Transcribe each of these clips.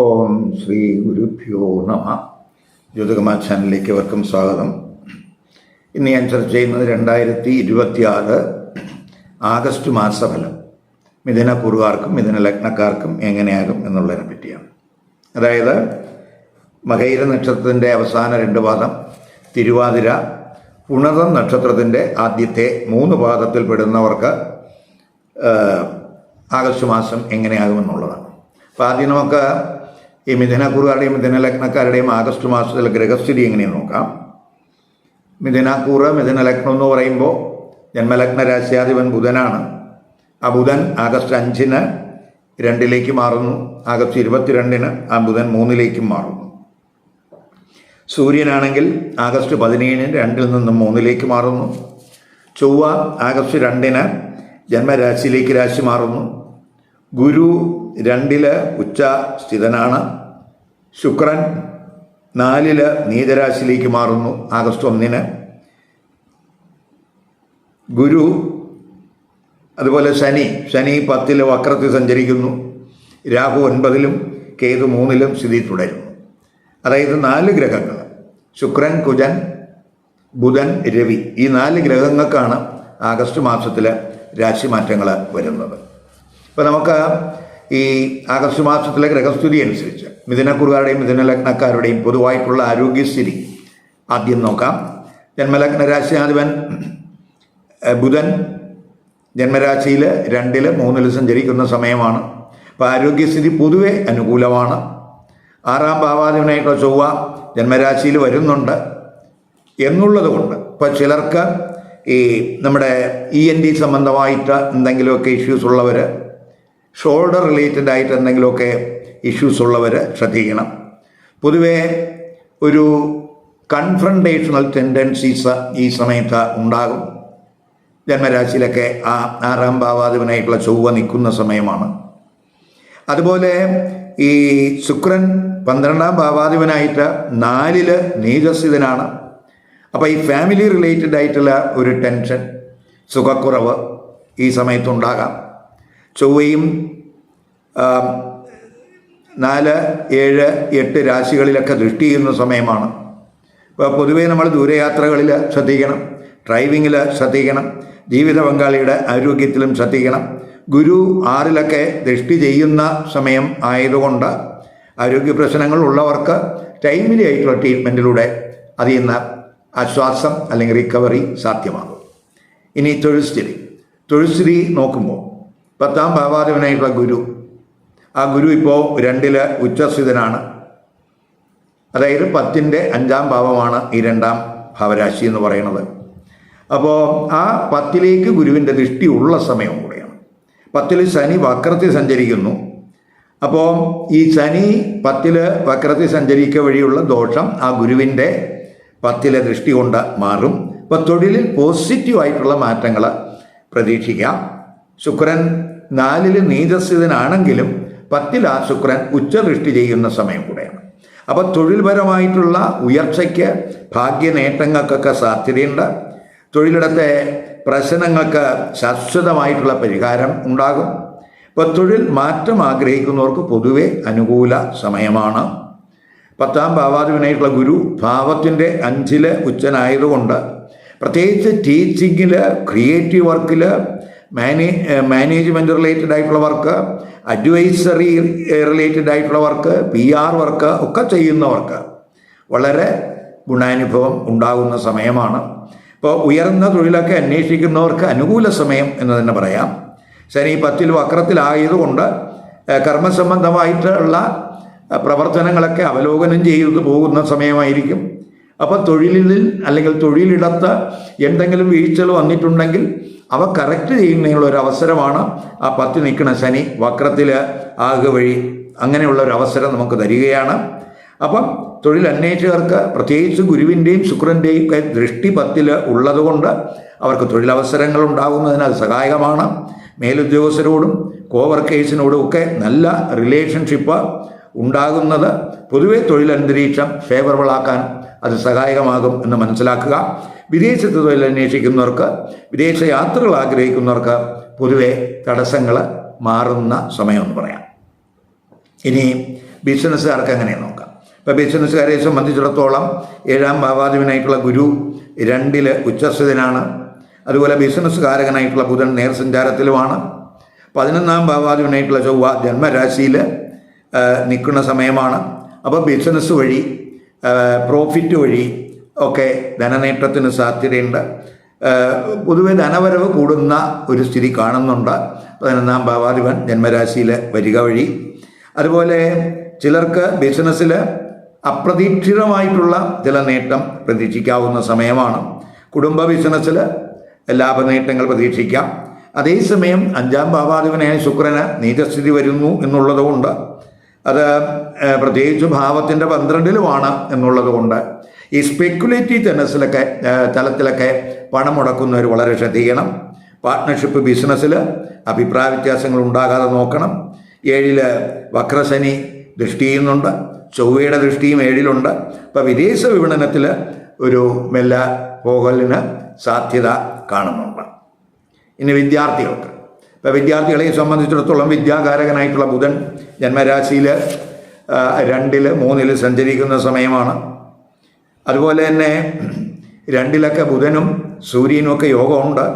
ഓം ശ്രീ ഗുരുഭ്യോ നമ. ജ്യോതികമാ ചാനലിലേക്ക് അവർക്കും സ്വാഗതം. ഇന്ന് ഞാൻ ചർച്ച ചെയ്യുന്നത് 2026 ആഗസ്റ്റ് മാസഫലം മിഥുനക്കൂറുകാർക്കും മിഥുന ലഗ്നക്കാർക്കും എങ്ങനെയാകും എന്നുള്ളതിനെ പറ്റിയാണ്. അതായത് മകയിര നക്ഷത്രത്തിൻ്റെ അവസാന 2 പാദം, തിരുവാതിര, പുണർതം നക്ഷത്രത്തിൻ്റെ ആദ്യത്തെ 3 പാദത്തിൽ പെടുന്നവർക്ക് ആഗസ്റ്റ് മാസം എങ്ങനെയാകുമെന്നുള്ളതാണ്. അപ്പോൾ ആദ്യം നമുക്ക് ഈ മിഥുനക്കൂറുകാരുടെയും മിഥുന ലഗ്നക്കാരുടെയും ആഗസ്റ്റ് മാസത്തിലെ ഗ്രഹസ്ഥിതി എങ്ങനെയെന്ന് നോക്കാം. മിഥുനക്കൂറ് മിഥുന ലഗ്നം എന്ന് പറയുമ്പോൾ ജന്മലഗ്ന രാശ്യാധിപൻ ബുധനാണ്. ആ ബുധൻ ആഗസ്റ്റ് 5-ന് 2-ലേക്ക് മാറുന്നു. ആഗസ്റ്റ് 22-ന് ആ ബുധൻ 3-ലേക്കും മാറുന്നു. സൂര്യനാണെങ്കിൽ ആഗസ്റ്റ് 17-ന് 2-ൽ നിന്നും 3-ലേക്ക് മാറുന്നു. ചൊവ്വ ആഗസ്റ്റ് 2-ന് ജന്മരാശിയിലേക്ക് രാശി മാറുന്നു. ഗുരു 2-ല് ഉച്ച സ്ഥിതനാണ്. ശുക്രൻ 4-ല് നീചരാശിയിലേക്ക് മാറുന്നു ആഗസ്റ്റ് 1-ന്. ഗുരു അതുപോലെ ശനി 10-ല് വക്രത്തിൽ സഞ്ചരിക്കുന്നു. രാഹു 9-ലും കേതു 3-ലും സ്ഥിതി തുടരുന്നു. അതായത് 4 ഗ്രഹങ്ങൾ, ശുക്രൻ, കുജൻ, ബുധൻ, രവി, ഈ 4 ഗ്രഹങ്ങൾക്കാണ് ആഗസ്റ്റ് മാസത്തിൽ രാശിമാറ്റങ്ങൾ വരുന്നത്. അപ്പോൾ നമുക്ക് ഈ ആഗസ്റ്റ് മാസത്തിലെ ഗ്രഹസ്ഥിതി അനുസരിച്ച് മിഥുനക്കൂറുകാരുടെയും മിഥുന ലഗ്നക്കാരുടെയും പൊതുവായിട്ടുള്ള ആരോഗ്യസ്ഥിതി ആദ്യം നോക്കാം. ജന്മലഗ്ന രാശിയാധിപൻ ബുധൻ ജന്മരാശിയിൽ 2-ല് 3-ല് സഞ്ചരിക്കുന്ന സമയമാണ്. അപ്പോൾ ആരോഗ്യസ്ഥിതി പൊതുവെ അനുകൂലമാണ്. 6-ാം ഭാവാധിപനായിട്ടുള്ള ചൊവ്വ ജന്മരാശിയിൽ വരുന്നുണ്ട് എന്നുള്ളത് കൊണ്ട് ഇപ്പോൾ ചിലർക്ക് ഈ നമ്മുടെ ENT സംബന്ധമായിട്ട് എന്തെങ്കിലുമൊക്കെ ഇഷ്യൂസ് ഉള്ളവർ, ഷോൾഡർ റിലേറ്റഡ് ആയിട്ട് എന്തെങ്കിലുമൊക്കെ ഇഷ്യൂസ് ഉള്ളവർ ശ്രദ്ധിക്കണം. പൊതുവേ ഒരു കൺഫ്രണ്ടേഷണൽ ടെൻഡൻസീസ് ഈ സമയത്ത് ഉണ്ടാകും. ജന്മരാശിയിലൊക്കെ ആ 6-ാം ഭാവാധിപനായിട്ടുള്ള ചൊവ്വ നിൽക്കുന്ന സമയമാണ്. അതുപോലെ ഈ ശുക്രൻ 12-ാം ഭാവാധിപനായിട്ട് 4-ല് നീചസ്ഥിതനാണ്. അപ്പോൾ ഈ ഫാമിലി റിലേറ്റഡ് ആയിട്ടുള്ള ഒരു ടെൻഷൻ, സുഖക്കുറവ് ഈ സമയത്തുണ്ടാകാം. ചൊവ്വയും 4, 7, 8 രാശികളിലൊക്കെ ദൃഷ്ടി ചെയ്യുന്ന സമയമാണ്. അപ്പോൾ പൊതുവേ നമ്മൾ ദൂരയാത്രകളിൽ ശ്രദ്ധിക്കണം, ഡ്രൈവിങ്ങിൽ ശ്രദ്ധിക്കണം, ജീവിത പങ്കാളിയുടെ ആരോഗ്യത്തിലും ശ്രദ്ധിക്കണം. ഗുരു 6-ലൊക്കെ ദൃഷ്ടി ചെയ്യുന്ന സമയം ആയതുകൊണ്ട് ആരോഗ്യ പ്രശ്നങ്ങൾ ഉള്ളവർക്ക് ടൈംലി ആയിട്ടുള്ള ട്രീറ്റ്മെൻറ്റിലൂടെ അതിൽ നിന്ന് ആശ്വാസം അല്ലെങ്കിൽ റിക്കവറി സാധ്യമാകും. ഇനി തൊഴിൽസ്ഥിതി നോക്കുമ്പോൾ 10-ാം ഭാവാധിപനായിട്ടുള്ള ഗുരു, ആ ഗുരു ഇപ്പോൾ 2-ല് ഉച്ചസ്ഥിതനാണ്. അതായത് 10-ൻ്റെ 5-ാം ഭാവമാണ് ഈ 2-ാം ഭാവരാശി എന്ന് പറയുന്നത്. അപ്പോൾ ആ 10-ലേക്ക് ഗുരുവിൻ്റെ ദൃഷ്ടി ഉള്ള സമയം കൂടെയാണ്. 10-ല് ശനി വക്രത്തിൽ സഞ്ചരിക്കുന്നു. അപ്പോൾ ഈ ശനി 10-ല് വക്രത്തിൽ സഞ്ചരിക്കുക വഴിയുള്ള ദോഷം ആ ഗുരുവിൻ്റെ 10-ലെ ദൃഷ്ടി കൊണ്ട് മാറും. അപ്പോൾ തൊഴിലിൽ പോസിറ്റീവായിട്ടുള്ള മാറ്റങ്ങൾ പ്രതീക്ഷിക്കാം. ശുക്രൻ 4-ല് നീചസ്ഥിതനാണെങ്കിലും 10-ൽ ആ ശുക്രൻ ഉച്ചദൃഷ്ടി ചെയ്യുന്ന സമയം കൂടെയാണ്. അപ്പോൾ തൊഴിൽപരമായിട്ടുള്ള ഉയർച്ചയ്ക്ക്, ഭാഗ്യ നേട്ടങ്ങൾക്കൊക്കെ സാധ്യതയുണ്ട്. തൊഴിലിടത്തെ പ്രശ്നങ്ങൾക്ക് ശാശ്വതമായിട്ടുള്ള പരിഹാരം ഉണ്ടാകും. ഇപ്പോൾ തൊഴിൽ മാറ്റം ആഗ്രഹിക്കുന്നവർക്ക് പൊതുവെ അനുകൂല സമയമാണ്. 10-ാം ഭാവാധിപനായിട്ടുള്ള ഗുരു ഭാവത്തിൻ്റെ 5-ല് ഉച്ചനായതുകൊണ്ട് പ്രത്യേകിച്ച് ടീച്ചിങ്ങിൽ, ക്രിയേറ്റീവ് വർക്കിൽ, മാനേജ്മെൻറ്റ് റിലേറ്റഡ് ആയിട്ടുള്ള വർക്ക്, അഡ്വൈസറി റിലേറ്റഡ് ആയിട്ടുള്ള വർക്ക്, PR വർക്ക് ഒക്കെ ചെയ്യുന്നവർക്ക് വളരെ ഗുണാനുഭവം ഉണ്ടാകുന്ന സമയമാണ്. ഇപ്പോൾ ഉയർന്ന തൊഴിലൊക്കെ അന്വേഷിക്കുന്നവർക്ക് അനുകൂല സമയം എന്ന് തന്നെ പറയാം. ശനി 10-ൽ വക്രത്തിലായതുകൊണ്ട് കർമ്മസംബന്ധമായിട്ടുള്ള പ്രവർത്തനങ്ങളൊക്കെ അവലോകനം ചെയ്തു പോകുന്ന സമയമായിരിക്കും. അപ്പോൾ തൊഴിലിൽ അല്ലെങ്കിൽ തൊഴിലിടത്ത് എന്തെങ്കിലും വീഴ്ചകൾ വന്നിട്ടുണ്ടെങ്കിൽ അവ കറക്റ്റ് ചെയ്യുന്നതിനുള്ള ഒരു അവസരമാണ് ആ 10 നിൽക്കുന്ന ശനി വക്രത്തിൽ ആകുക വഴി അങ്ങനെയുള്ള ഒരു അവസരം നമുക്ക് തരികയാണ്. അപ്പം തൊഴിൽ അന്വേഷകർക്ക് പ്രത്യേകിച്ച് ഗുരുവിൻ്റെയും ശുക്രൻ്റെയും ഒക്കെ ദൃഷ്ടി 10-ൽ ഉള്ളതുകൊണ്ട് അവർക്ക് തൊഴിലവസരങ്ങൾ ഉണ്ടാകുന്നതിന് അത് സഹായകമാണ്. മേലുദ്യോഗസ്ഥരോടും കോവർക്കേഴ്സിനോടും ഒക്കെ നല്ല റിലേഷൻഷിപ്പ് ഉണ്ടാകുന്നത് പൊതുവെ തൊഴിലന്തരീക്ഷം ഫേവറബിളാക്കാൻ അത് സഹായകമാകും എന്ന് മനസ്സിലാക്കുക. വിദേശത്ത് തൊഴിൽ അന്വേഷിക്കുന്നവർക്ക്, വിദേശ യാത്രകൾ ആഗ്രഹിക്കുന്നവർക്ക് പൊതുവെ തടസ്സങ്ങൾ മാറുന്ന സമയമെന്ന് പറയാം. ഇനി ബിസിനസ്സുകാർക്ക് എങ്ങനെ നോക്കാം. ഇപ്പോൾ ബിസിനസ്സുകാരെ സംബന്ധിച്ചിടത്തോളം 7-ാം ഭാവാധിപനായിട്ടുള്ള ഗുരു 2-ൽ ഉച്ചസ്ഥിതനാണ്. അതുപോലെ ബിസിനസ് കാരകനായിട്ടുള്ള ബുധൻ നേർസഞ്ചാരത്തിലുമാണ്. 11-ാം ഭാവാധിപനായിട്ടുള്ള ചൊവ്വ ജന്മരാശിയിൽ നിൽക്കുന്ന സമയമാണ്. അപ്പോൾ ബിസിനസ് വഴി പ്രോഫിറ്റ് വഴി ഒക്കെ ധനനേട്ടത്തിന് സാധ്യതയുണ്ട്. പൊതുവെ ധനവരവ് കൂടുന്ന ഒരു സ്ഥിതി കാണുന്നുണ്ട് 11-ാം ഭാവാധിപൻ ജന്മരാശിയിൽ വരിക വഴി. അതുപോലെ ചിലർക്ക് ബിസിനസ്സിൽ അപ്രതീക്ഷിതമായിട്ടുള്ള ചില നേട്ടം പ്രതീക്ഷിക്കാവുന്ന സമയമാണ്. കുടുംബ ബിസിനസ്സിൽ ലാഭനേട്ടങ്ങൾ പ്രതീക്ഷിക്കാം. അതേസമയം 5-ാം ഭാവാധിപനായ ശുക്രന് നീചസ്ഥിതി വരുന്നു എന്നുള്ളതുകൊണ്ട്, അത് പ്രത്യേകിച്ച് ഭാവത്തിൻ്റെ 12-ലുമാണ് എന്നുള്ളതുകൊണ്ട് ഈ സ്പെക്കുലേറ്റീവ് തലത്തിലൊക്കെ പണം മുടക്കുന്നവർ വളരെ ശ്രദ്ധിക്കണം. പാർട്ട്ണർഷിപ്പ് ബിസിനസ്സിൽ അഭിപ്രായ വ്യത്യാസങ്ങൾ ഉണ്ടാകാതെ നോക്കണം. 7-ൽ വക്രശനി ദൃഷ്ടി ചെയ്യുന്നുണ്ട്, ചൊവ്വയുടെ ദൃഷ്ടിയും 7-ലുണ്ട്. അപ്പോൾ വിദേശ വിപണനത്തിൽ ഒരു മെല്ല പോകലിന് സാധ്യത കാണുന്നുണ്ട്. ഇനി വിദ്യാർത്ഥികൾക്ക്, ഇപ്പോൾ വിദ്യാർത്ഥികളെ സംബന്ധിച്ചിടത്തോളം വിദ്യാകാരകനായിട്ടുള്ള ബുധൻ ജന്മരാശിയിൽ 2-ൽ 3-ൽ സഞ്ചരിക്കുന്ന സമയമാണ്. അതുപോലെ തന്നെ 2-ലൊക്കെ ബുധനും സൂര്യനും ഒക്കെ യോഗമുണ്ട്,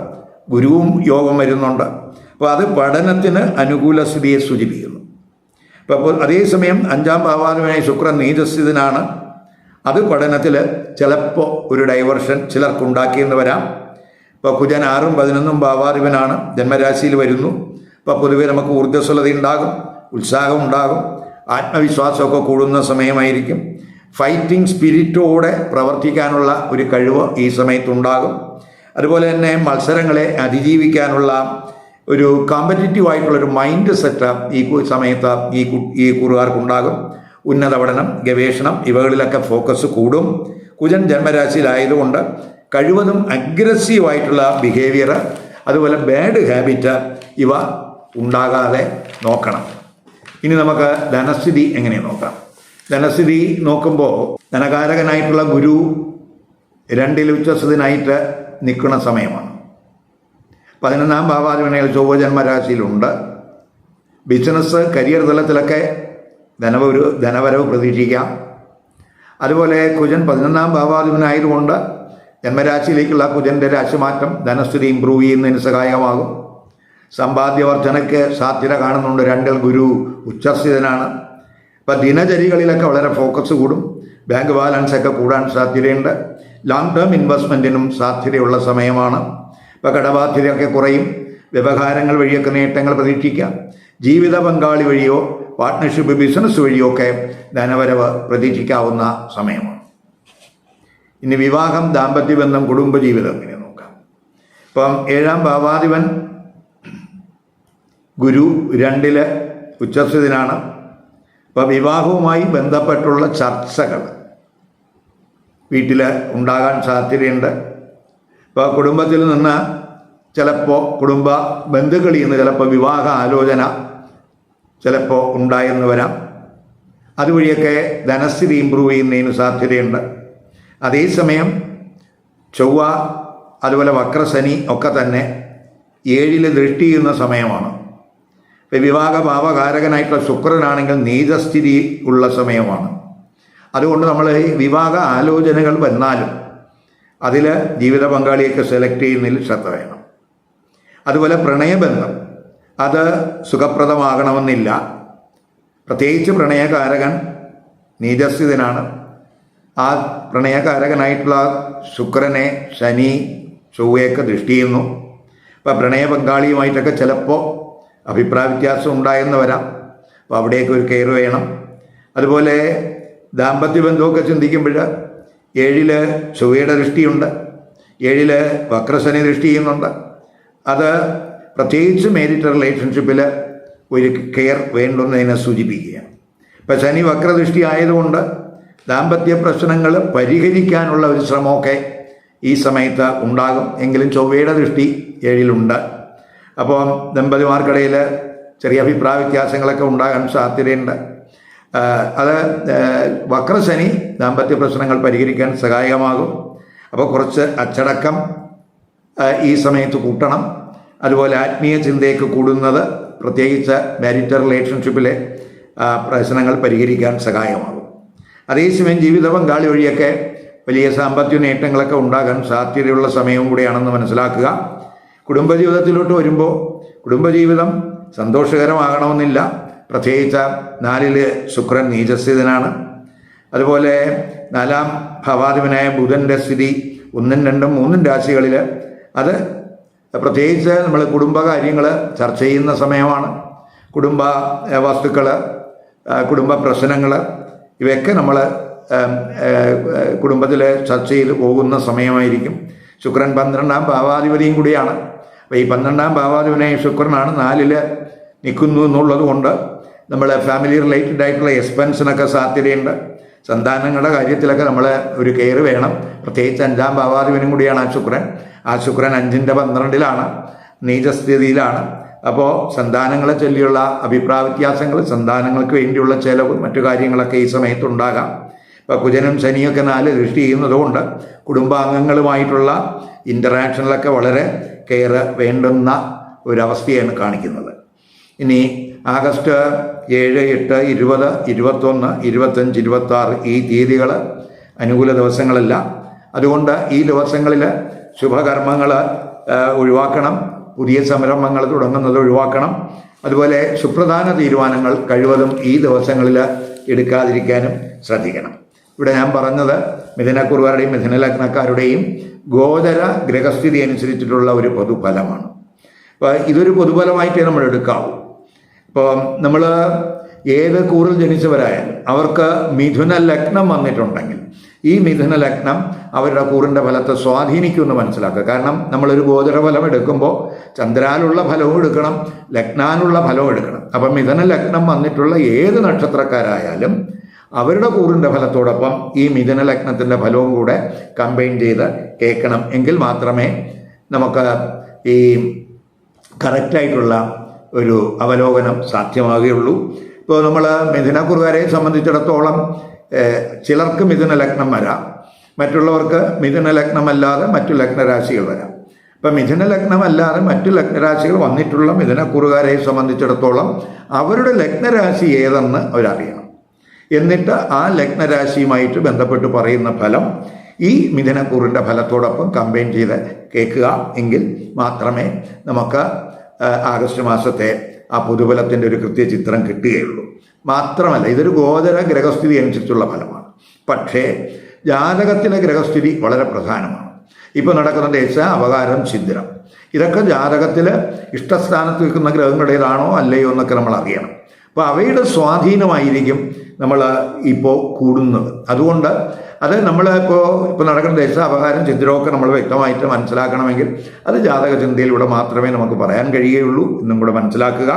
ഗുരുവും യോഗം വരുന്നുണ്ട്. അപ്പോൾ അത് പഠനത്തിന് അനുകൂല സ്ഥിതിയെ സൂചിപ്പിക്കുന്നു. അപ്പോൾ അതേസമയം 5-ാം ഭാവാധിപനായ ശുക്രൻ നീചസ്ഥിതനാണ്. അത് പഠനത്തിൽ ചിലപ്പോൾ ഒരു ഡൈവേർഷൻ ചിലർക്കുണ്ടാക്കിയെന്ന് വരാം. ഇപ്പോൾ കുജൻ 6-ഉം 11-ഉം ഭാവാധിപനാണ്, ജന്മരാശിയിൽ വരുന്നു. അപ്പോൾ പൊതുവെ നമുക്ക് ഊർജ്ജസ്വലത ഉണ്ടാകും, ഉത്സാഹം ഉണ്ടാകും, ആത്മവിശ്വാസമൊക്കെ കൂടുന്ന സമയമായിരിക്കും. ഫൈറ്റിംഗ് സ്പിരിറ്റോടെ പ്രവർത്തിക്കാനുള്ള ഒരു കഴിവ് ഈ സമയത്തുണ്ടാകും. അതുപോലെ തന്നെ മത്സരങ്ങളെ അതിജീവിക്കാനുള്ള ഒരു കോമ്പറ്റീറ്റീവ് ആയിട്ടുള്ളൊരു മൈൻഡ് സെറ്റ് ഈ സമയത്ത് ഈ കൂറുകാർക്കുണ്ടാകും. ഉന്നത പഠനം, ഗവേഷണം ഇവകളിലൊക്കെ ഫോക്കസ് കൂടും. കുജൻ ജന്മരാശിയിലായതുകൊണ്ട് കഴിവതും അഗ്രസീവായിട്ടുള്ള ബിഹേവിയർ, അതുപോലെ ബാഡ് ഹാബിറ്റ് ഇവ ഉണ്ടാകാതെ നോക്കണം. ഇനി നമുക്ക് ധനസ്ഥിതി എങ്ങനെ നോക്കാം. ധനസ്ഥിതി നോക്കുമ്പോൾ ധനകാരകനായിട്ടുള്ള ഗുരു 2-ൽ ഉച്ചസ്ഥിതനായിട്ട് നിൽക്കുന്ന സമയമാണ്. 11-ാം ഭാവാധിപനായ ചൊവ്വ ജന്മരാശിയിലുണ്ട്. ബിസിനസ് കരിയർ തലത്തിലൊക്കെ ധനവരവ് പ്രതീക്ഷിക്കാം. അതുപോലെ കുജൻ 11-ാം ഭാവാധിപനായതുകൊണ്ട് ജന്മരാശിയിലേക്കുള്ള കുജൻ്റെ രാശിമാറ്റം ധനസ്ഥിതി ഇമ്പ്രൂവ് ചെയ്യുന്നതിന് സഹായകമാകും. സമ്പാദ്യവർദ്ധനയ്ക്ക് സാധ്യത കാണുന്നുണ്ട്. 2-ൽ ഗുരു ഉച്ചസ്ഥിതനാണ്. അപ്പോൾ ദിനചര്യകളിലൊക്കെ വളരെ ഫോക്കസ് കൂടും. ബാങ്ക് ബാലൻസൊക്കെ കൂടാൻ സാധ്യതയുണ്ട്. ലോങ് ടേം ഇൻവെസ്റ്റ്മെൻറ്റിനും സാധ്യതയുള്ള സമയമാണ്. ഇപ്പോൾ കടബാധ്യതയൊക്കെ കുറയും. വ്യവഹാരങ്ങൾ വഴിയൊക്കെ നേട്ടങ്ങൾ പ്രതീക്ഷിക്കാം. ജീവിത പങ്കാളി വഴിയോ പാർട്ട്ണർഷിപ്പ് ബിസിനസ് വഴിയോ ഒക്കെ ധനവരവ് പ്രതീക്ഷിക്കാവുന്ന സമയമാണ്. ഇനി വിവാഹം, ദാമ്പത്യബന്ധം, കുടുംബജീവിതം ഇങ്ങനെ നോക്കാം. ഇപ്പം 7-ാം ഭാവാധിപൻ ഗുരു 2-ൽ ഉച്ചസ്ഥിതനാണ്. അപ്പോൾ വിവാഹവുമായി ബന്ധപ്പെട്ടുള്ള ചർച്ചകൾ വീട്ടിൽ ഉണ്ടാകാൻ സാധ്യതയുണ്ട്. ഇപ്പോൾ കുടുംബത്തിൽ നിന്ന് ചിലപ്പോൾ കുടുംബ ബന്ധുക്കളിൽ നിന്ന് ചിലപ്പോൾ വിവാഹ ആലോചന ചിലപ്പോൾ ഉണ്ടായെന്ന് വരാം. അതുവഴിയൊക്കെ ധനസ്ഥിതി ഇമ്പ്രൂവ് ചെയ്യുന്നതിന് സാധ്യതയുണ്ട്. അതേസമയം ചൊവ്വ അതുപോലെ വക്രശനി ഒക്കെ തന്നെ 7-ൽ ദൃഷ്ടി ചെയ്യുന്ന സമയമാണ്. ഇപ്പോൾ വിവാഹ ഭാവകാരകനായിട്ടുള്ള ശുക്രനാണെങ്കിൽ നീചസ്ഥിതി ഉള്ള സമയമാണ്. അതുകൊണ്ട് നമ്മൾ വിവാഹ ആലോചനകൾ വന്നാലും അതിൽ ജീവിത പങ്കാളിയൊക്കെ സെലക്ട് ചെയ്യുന്നതിൽ ശ്രദ്ധ വേണം. അതുപോലെ പ്രണയബന്ധം അത് സുഖപ്രദമാകണമെന്നില്ല. പ്രത്യേകിച്ച് പ്രണയകാരകൻ നീചസ്ഥിതനാണ്. ആ പ്രണയകാരകനായിട്ടുള്ള ശുക്രനെ ശനി ചൊവ്വയൊക്കെ ദൃഷ്ടി ചെയ്യുന്നു. അപ്പോൾ പ്രണയ പങ്കാളിയുമായിട്ടൊക്കെ ചിലപ്പോൾ അഭിപ്രായ വ്യത്യാസം ഉണ്ടായെന്ന് വരാം. അപ്പോൾ അവിടെയൊക്കെ ഒരു കെയർ വേണം. അതുപോലെ ദാമ്പത്യ ബന്ധമൊക്കെ ചിന്തിക്കുമ്പോൾ 7-ൽ ചൊവ്വയുടെ ദൃഷ്ടിയുണ്ട്, 7-ൽ വക്രശനി ദൃഷ്ടി ചെയ്യുന്നുണ്ട്. അത് പ്രത്യേകിച്ച് മേരിറ്റൽ റിലേഷൻഷിപ്പിൽ ഒരു കെയർ വേണ്ടുന്നതിനെ സൂചിപ്പിക്കുകയാണ്. ഇപ്പം ശനി വക്രദൃഷ്ടി ആയതുകൊണ്ട് ദാമ്പത്യ പ്രശ്നങ്ങൾ പരിഹരിക്കാനുള്ള ഒരു ശ്രമമൊക്കെ ഈ സമയത്ത് ഉണ്ടാകും. എങ്കിലും ചൊവ്വയുടെ ദൃഷ്ടി 7-ലുണ്ട്. അപ്പോൾ ദമ്പതിമാർക്കിടയിൽ ചെറിയ അഭിപ്രായ വ്യത്യാസങ്ങളൊക്കെ ഉണ്ടാകാൻ സാധ്യതയുണ്ട്. അത് വക്രശനി ദാമ്പത്യ പ്രശ്നങ്ങൾ പരിഹരിക്കാൻ സഹായകമാകും. അപ്പോൾ കുറച്ച് അച്ചടക്കം ഈ സമയത്ത് കൂട്ടണം. അതുപോലെ ആത്മീയ ചിന്തയൊക്കെ കൂടുന്നത് പ്രത്യേകിച്ച് മാരിറ്റൽ റിലേഷൻഷിപ്പിലെ പ്രശ്നങ്ങൾ പരിഹരിക്കാൻ സഹായമാകും. അതേസമയം ജീവിത പങ്കാളി വഴിയൊക്കെ വലിയ സാമ്പത്തിക നേട്ടങ്ങളൊക്കെ ഉണ്ടാകാൻ സാധ്യതയുള്ള സമയവും കൂടിയാണെന്ന് മനസ്സിലാക്കുക. കുടുംബജീവിതത്തിലോട്ട് വരുമ്പോൾ കുടുംബജീവിതം സന്തോഷകരമാകണമെന്നില്ല. പ്രത്യേകിച്ച് 4 ശുക്രൻ നീചസ്ഥിതനാണ്. അതുപോലെ 4-ാം ഭാവാധിപനായ ബുധൻ്റെ സ്ഥിതി 1, 2, 3 രാശികളിൽ, അത് പ്രത്യേകിച്ച് നമ്മൾ കുടുംബകാര്യങ്ങൾ ചർച്ച ചെയ്യുന്ന സമയമാണ്. കുടുംബ വസ്തുക്കൾ, കുടുംബ പ്രശ്നങ്ങൾ, ഇവയൊക്കെ നമ്മൾ കുടുംബത്തിൽ ചർച്ച ചെയ്ത് പോകുന്ന സമയമായിരിക്കും. ശുക്രൻ 12-ാം ഭാവാധിപതിയും കൂടിയാണ്. അപ്പോൾ ഈ 12-ാം ഭാവാധിപനായ ശുക്രനാണ് 4-ൽ നിൽക്കുന്നു എന്നുള്ളത് കൊണ്ട് നമ്മൾ ഫാമിലി റിലേറ്റഡ് ആയിട്ടുള്ള എക്സ്പെൻസിനൊക്കെ സാധ്യതയുണ്ട്. സന്താനങ്ങളുടെ കാര്യത്തിലൊക്കെ നമ്മൾ ഒരു കെയർ വേണം. പ്രത്യേകിച്ച് 5-ാം ഭാവാധിപനും കൂടിയാണ് ആ ശുക്രൻ 5-ന്റെ 12-ലാണ്, നീചസ്ഥിതിയിലാണ്. അപ്പോൾ സന്താനങ്ങളെ ചൊല്ലിയുള്ള അഭിപ്രായ വ്യത്യാസങ്ങൾ, സന്താനങ്ങൾക്ക് വേണ്ടിയുള്ള ചെലവ്, മറ്റു കാര്യങ്ങളൊക്കെ ഈ സമയത്തുണ്ടാകാം. ഇപ്പോൾ കുജനും ശനിയൊക്കെ 4 ദൃഷ്ടി ചെയ്യുന്നതുകൊണ്ട് കുടുംബാംഗങ്ങളുമായിട്ടുള്ള ഇൻ്ററാക്ഷനിലൊക്കെ വളരെ കെയർ വേണ്ടുന്ന ഒരവസ്ഥയാണ് കാണിക്കുന്നത്. ഇനി ആഗസ്റ്റ് 7, 8, 20, 21, 25, 26 ഈ തീയതികൾ അനുകൂല ദിവസങ്ങളല്ല. അതുകൊണ്ട് ഈ ദിവസങ്ങളിൽ ശുഭകർമ്മങ്ങൾ ഒഴിവാക്കണം, പുതിയ സംരംഭങ്ങൾ തുടങ്ങുന്നത് ഒഴിവാക്കണം. അതുപോലെ സുപ്രധാന തീരുമാനങ്ങൾ കഴിവതും ഈ ദിവസങ്ങളിൽ എടുക്കാതിരിക്കാനും ശ്രദ്ധിക്കണം. ഇവിടെ ഞാൻ പറഞ്ഞത് മിഥുനക്കുറുകാരുടെയും മിഥുനലഗ്നക്കാരുടെയും ഗോചര ഗ്രഹസ്ഥിതി അനുസരിച്ചിട്ടുള്ള ഒരു പൊതുഫലമാണ്. അപ്പോൾ ഇതൊരു പൊതുഫലമായിട്ടേ നമ്മൾ എടുക്കാവൂ. ഇപ്പോൾ നമ്മൾ ഏത് കൂറിൽ ജനിച്ചവരായാലും അവർക്ക് മിഥുന ലഗ്നം വന്നിട്ടുണ്ടെങ്കിൽ ഈ മിഥുന ലഗ്നം അവരുടെ കൂറിൻ്റെ ഫലത്തെ സ്വാധീനിക്കുമെന്ന് മനസ്സിലാക്കുക. കാരണം നമ്മളൊരു ഗോചരഫലം എടുക്കുമ്പോൾ ചന്ദ്രാലുള്ള ഫലവും എടുക്കണം, ലഗ്നാനുള്ള ഫലവും എടുക്കണം. അപ്പം മിഥുന ലഗ്നം വന്നിട്ടുള്ള ഏത് നക്ഷത്രക്കാരായാലും അവരുടെ കൂറിൻ്റെ ഫലത്തോടൊപ്പം ഈ മിഥുന ലഗ്നത്തിൻ്റെ ഫലവും കൂടെ കമ്പൈൻ ചെയ്ത് കേൾക്കണം. എങ്കിൽ മാത്രമേ നമുക്ക് ഈ കറക്റ്റായിട്ടുള്ള ഒരു അവലോകനം സാധ്യമാകുകയുള്ളൂ. ഇപ്പോൾ നമ്മൾ മിഥുനക്കുറുകാരെ സംബന്ധിച്ചിടത്തോളം ചിലർക്ക് മിഥുന ലഗ്നം വരാം, മറ്റുള്ളവർക്ക് മിഥുന ലഗ്നമല്ലാതെ മറ്റു ലഗ്നരാശികൾ വരാം. ഇപ്പം മിഥുന ലഗ്നമല്ലാതെ മറ്റു ലഗ്നരാശികൾ വന്നിട്ടുള്ള മിഥുനക്കുറുകാരെ സംബന്ധിച്ചിടത്തോളം അവരുടെ ലഗ്നരാശി ഏതെന്ന് അവരറിയണം. എന്നിട്ട് ആ ലഗ്നരാശിയുമായിട്ട് ബന്ധപ്പെട്ട് പറയുന്ന ഫലം ഈ മിഥുനക്കൂറിൻ്റെ ഫലത്തോടൊപ്പം കമ്പൈൻ ചെയ്ത് കേൾക്കുക. എങ്കിൽ മാത്രമേ നമുക്ക് ആഗസ്റ്റ് മാസത്തെ ആ പൊതുഫലത്തിൻ്റെ ഒരു കൃത്യചിത്രം കിട്ടുകയുള്ളൂ. മാത്രമല്ല, ഇതൊരു ഗോചര ഗ്രഹസ്ഥിതി അനുസരിച്ചുള്ള ഫലമാണ്. പക്ഷേ ജാതകത്തിലെ ഗ്രഹസ്ഥിതി വളരെ പ്രധാനമാണ്. ഇപ്പോൾ നടക്കുന്ന ദേശ അപകാരം ഛിദ്രം, ഇതൊക്കെ ജാതകത്തിൽ ഇഷ്ടസ്ഥാനത്ത് നിൽക്കുന്ന ഗ്രഹങ്ങളുടേതാണോ അല്ലയോ എന്നൊക്കെ നമ്മൾ അറിയണം. അപ്പോൾ അവയുടെ സ്വാധീനമായിരിക്കും നമ്മൾ ഇപ്പോൾ കൂടുന്നത്. അതുകൊണ്ട് അത് നമ്മൾ ഇപ്പോൾ നടക്കുന്ന ദേശ അപകാരം ഛിദ്രമൊക്കെ നമ്മൾ വ്യക്തമായിട്ട് മനസ്സിലാക്കണമെങ്കിൽ അത് ജാതക ചിന്തയിലൂടെ മാത്രമേ നമുക്ക് പറയാൻ കഴിയുകയുള്ളൂ എന്നും കൂടെ മനസ്സിലാക്കുക.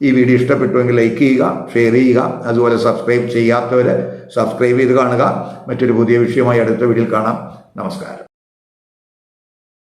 ഈ വീഡിയോ ഇഷ്ടപ്പെട്ടുവെങ്കിൽ ലൈക്ക് ചെയ്യുക, ഷെയർ ചെയ്യുക. അതുപോലെ സബ്സ്ക്രൈബ് ചെയ്യാത്തവർ സബ്സ്ക്രൈബ് ചെയ്ത് കാണുക. മറ്റൊരു പുതിയ വിഷയമായി അടുത്ത വീഡിയോയിൽ കാണാം. നമസ്കാരം.